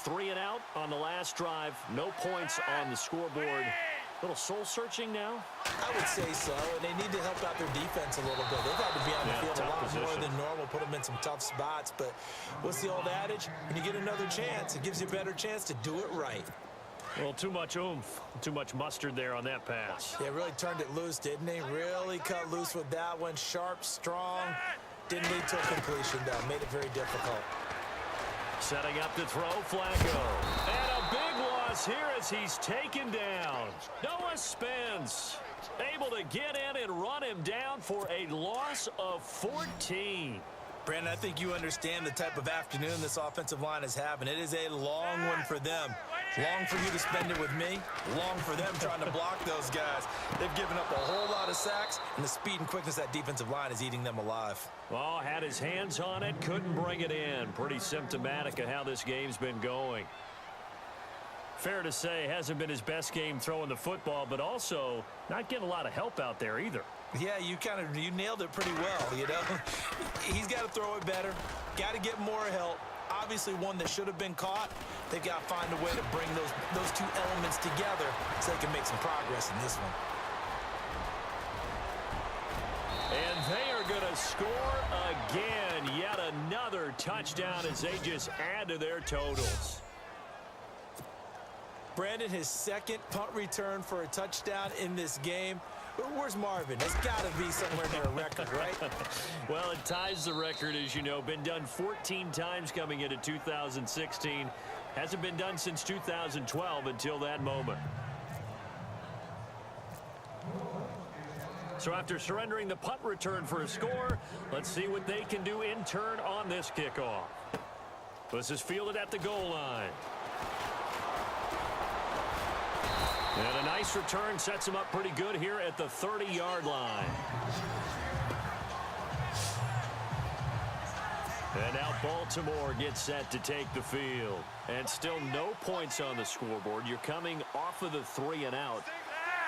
3 and out on the last drive. No points on the scoreboard. A little soul-searching now? I would say so, and they need to help out their defense a little bit. They've had to be on the field a lot more than normal, put them in some tough spots. But what's the old adage? When you get another chance, it gives you a better chance to do it right. Well, too much oomph, too much mustard there on that pass. Yeah, really turned it loose, didn't he? Really cut loose with that one. Sharp, strong. Didn't lead to a completion, though. Made it very difficult. Setting up to throw, Flacco. And a big loss here as he's taken down. Noah Spence able to get in and run him down for a loss of 14. Brandon, I think you understand the type of afternoon this offensive line is having. It is a long one for them. Long for you to spend it with me. Long for them trying to block those guys. They've given up a whole lot of sacks, and the speed and quickness of that defensive line is eating them alive. Oh, had his hands on it, couldn't bring it in. Pretty symptomatic of how this game's been going. Fair to say, hasn't been his best game throwing the football, but also not getting a lot of help out there either. Yeah, you nailed it pretty well, you know. He's got to throw it better. Got to get more help. Obviously one that should have been caught. They've got to find a way to bring those two elements together so they can make some progress in this one. And they are going to score again. Yet another touchdown as they just add to their totals. Brandon, his second punt return for a touchdown in this game. Where's Marvin? That's got to be somewhere near a record, right? Well, it ties the record, as you know. Been done 14 times coming into 2016. Hasn't been done since 2012 until that moment. So after surrendering the punt return for a score, let's see what they can do in turn on this kickoff. This is fielded at the goal line. And a nice return sets him up pretty good here at the 30-yard line. And now Baltimore gets set to take the field. And still no points on the scoreboard. You're coming off of the 3 and out.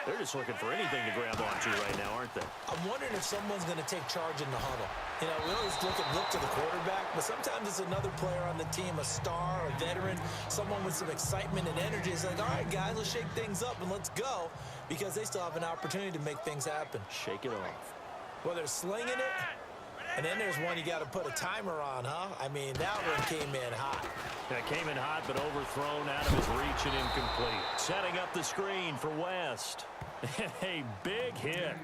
They're just looking for anything to grab onto right now, aren't they? I'm wondering if someone's going to take charge in the huddle. You know, we always look to the quarterback, but sometimes it's another player on the team, a star, a veteran, someone with some excitement and energy. It's like, all right, guys, let's shake things up and let's go, because they still have an opportunity to make things happen. Shake it off. Well, they're slinging it, and then there's one you got to put a timer on, huh? I mean, that one came in hot. That came in hot, but overthrown out of his reach and incomplete. Setting up the screen for West. A big hit.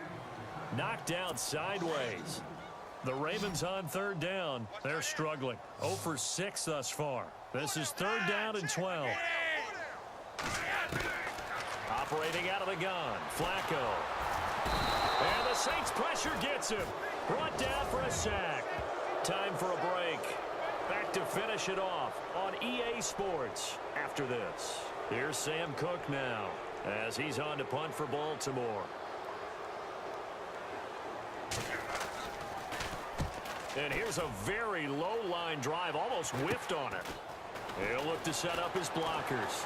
Knocked down sideways. The Ravens on third down. They're struggling. 0 for 6 thus far. This is 3rd down and 12. Operating out of the gun. Flacco. And the Saints pressure gets him. Brought down for a sack. Time for a break. Back to finish it off on EA Sports after this. Here's Sam Cook now as he's on to punt for Baltimore. And here's a very low-line drive, almost whiffed on it. He'll look to set up his blockers.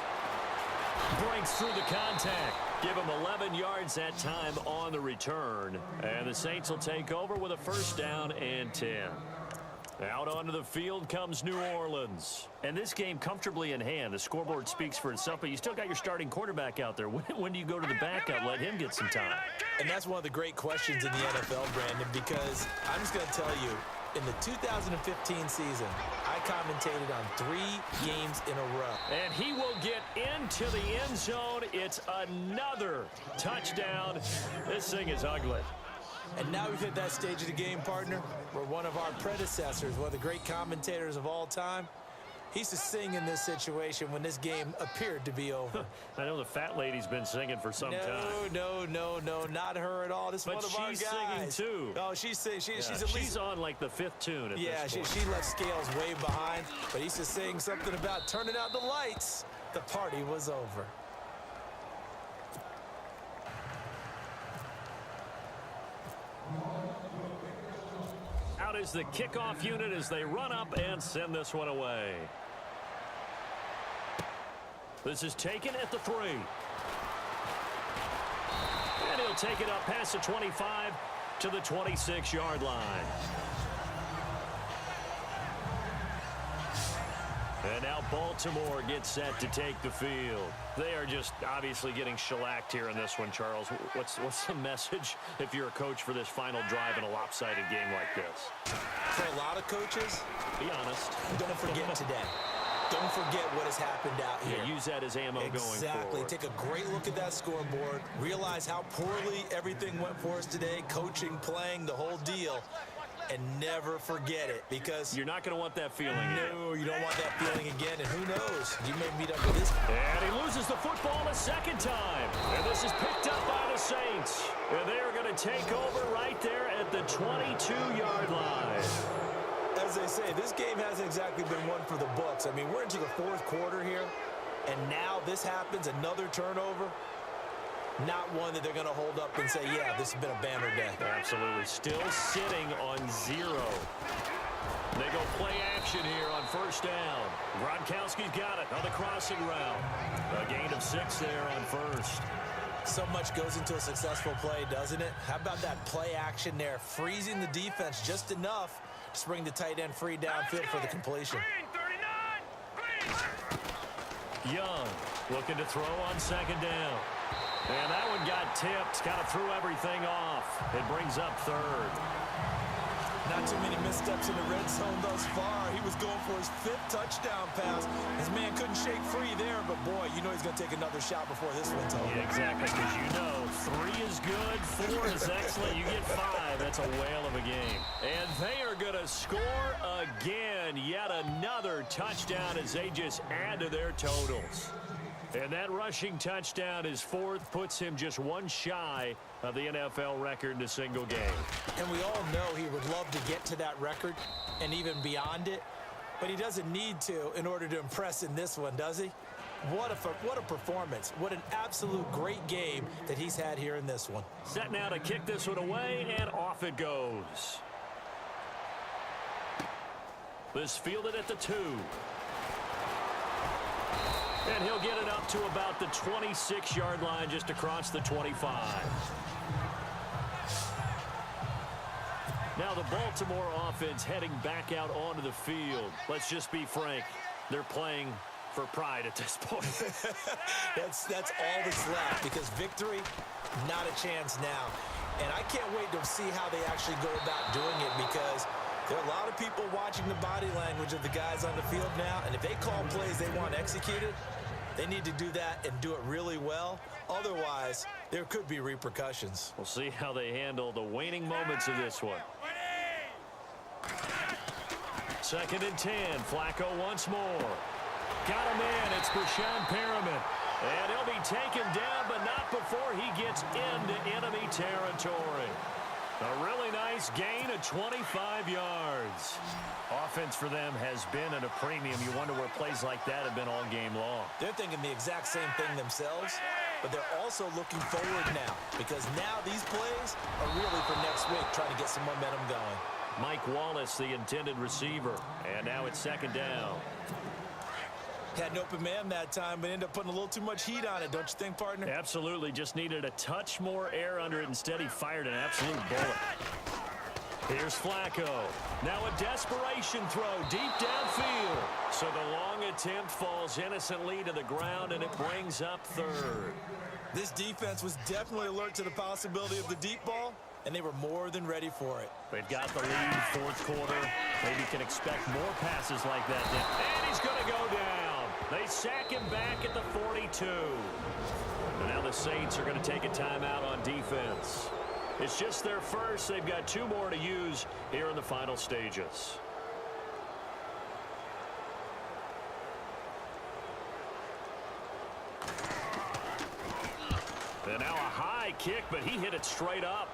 Breaks through the contact. Give him 11 yards that time on the return. And the Saints will take over with a 1st down and 10. Out onto the field comes New Orleans. And this game comfortably in hand. The scoreboard speaks for itself, but you still got your starting quarterback out there. When do you go to the backup, let him get some time? And that's one of the great questions in the NFL, Brandon, because I'm just going to tell you, in the 2015 season, I commentated on 3 games in a row. And he will get into the end zone. It's another touchdown. This thing is ugly. And now we've hit that stage of the game, partner, where one of our predecessors, one of the great commentators of all time, he used to sing in this situation when this game appeared to be over. I know the fat lady's been singing for some time. No, not her at all. This is one of our guys. But she's singing, too. Oh, she's at least... She's on, like, the 5th tune at this point. She left Scales way behind, but he used to sing something about turning out the lights. The party was over. Out is the kickoff unit as they run up and send this one away. This is taken at the 3. And he'll take it up past the 25 to the 26-yard line. And now Baltimore gets set to take the field. They are just obviously getting shellacked here in this one, Charles. What's the message if you're a coach for this final drive in a lopsided game like this? For a lot of coaches, be honest. Don't forget today. Don't forget what has happened out here. Yeah, use that as ammo going forward. Exactly. Take a great look at that scoreboard. Realize how poorly everything went for us today. Coaching, playing, the whole deal. And never forget it, because you're not going to want that feeling. No, you don't want that feeling again. And who knows? You may meet up with this. And he loses the football a second time. And this is picked up by the Saints. And they are going to take over right there at the 22-yard line. As they say, this game hasn't exactly been one for the books. I mean, we're into the fourth quarter here, and now this happens, another turnover. Not one that they're going to hold up and say, yeah, this has been a banner day. Absolutely. Still sitting on 0. They go play action here on first down. Gronkowski's got it on the crossing route. A gain of 6 there on first. So much goes into a successful play, doesn't it? How about that play action there? Freezing the defense just enough to bring the tight end free downfield for the completion. Young looking to throw on second down. And that one got tipped. Kind of threw everything off. It brings up third. Not too many missteps in the red zone thus far. He was going for his 5th touchdown pass. His man couldn't shake free there, but boy, you know he's going to take another shot before this one's over. Yeah, exactly, because you know 3 is good, 4 is excellent. You get 5. That's a whale of a game. And they are going to score again. Yet another touchdown as they just add to their totals. And that rushing touchdown, his 4th, puts him just 1 shy of the NFL record in a single game. And we all know he would love to get to that record and even beyond it, but he doesn't need to in order to impress in this one, does he? What a performance. What an absolute great game that he's had here in this one. Set now to kick this one away, and off it goes. This fielded at the 2. And he'll get it up to about the 26-yard line, just across the 25. Now the Baltimore offense heading back out onto the field. Let's just be frank. They're playing for pride at this point. That's all that's left, because victory, not a chance now. And I can't wait to see how they actually go about doing it, because there are a lot of people watching the body language of the guys on the field now, and if they call plays they want executed, they need to do that and do it really well. Otherwise, there could be repercussions. We'll see how they handle the waning moments of this one. 2nd and 10. Flacco once more. Got him in. It's Brashad Perriman. And he'll be taken down, but not before he gets into enemy territory. A really nice gain of 25 yards. Offense for them has been at a premium. You wonder where plays like that have been all game long. They're thinking the exact same thing themselves, but they're also looking forward now, because now these plays are really for next week, trying to get some momentum going. Mike Wallace, the intended receiver, and now it's 2nd down. Had an open man that time, but ended up putting a little too much heat on it, don't you think, partner? Absolutely. Just needed a touch more air under it. Instead, he fired an absolute bullet. Here's Flacco. Now a desperation throw deep downfield. So the long attempt falls innocently to the ground, and it brings up 3rd. This defense was definitely alert to the possibility of the deep ball, and they were more than ready for it. They've got the lead, 4th quarter. Maybe can expect more passes like that. And he's going to go down. They sack him back at the 42. And now the Saints are going to take a timeout on defense. It's just their first. They've got 2 more to use here in the final stages. And now a high kick, but he hit it straight up.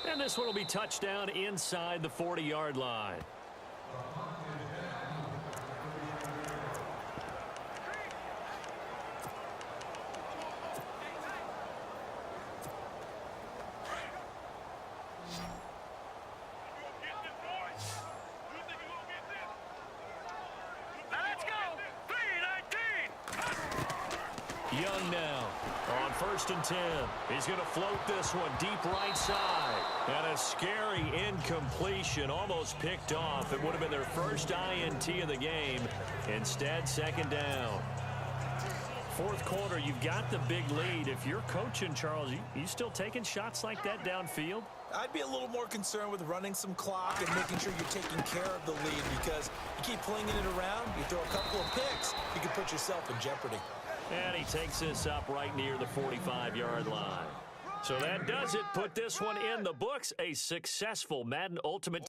And this one will be touchdown inside the 40-yard line. Young now on 1st and 10. He's going to float this one deep right side. And a scary incompletion, almost picked off. It would have been their first INT of the game. Instead, second down. Fourth quarter, you've got the big lead. If you're coaching, Charles, you still taking shots like that downfield? I'd be a little more concerned with running some clock and making sure you're taking care of the lead, because you keep flinging it around, you throw a couple of picks, you can put yourself in jeopardy. And he takes this up right near the 45-yard line. So that does it. Put this one in the books. A successful Madden Ultimate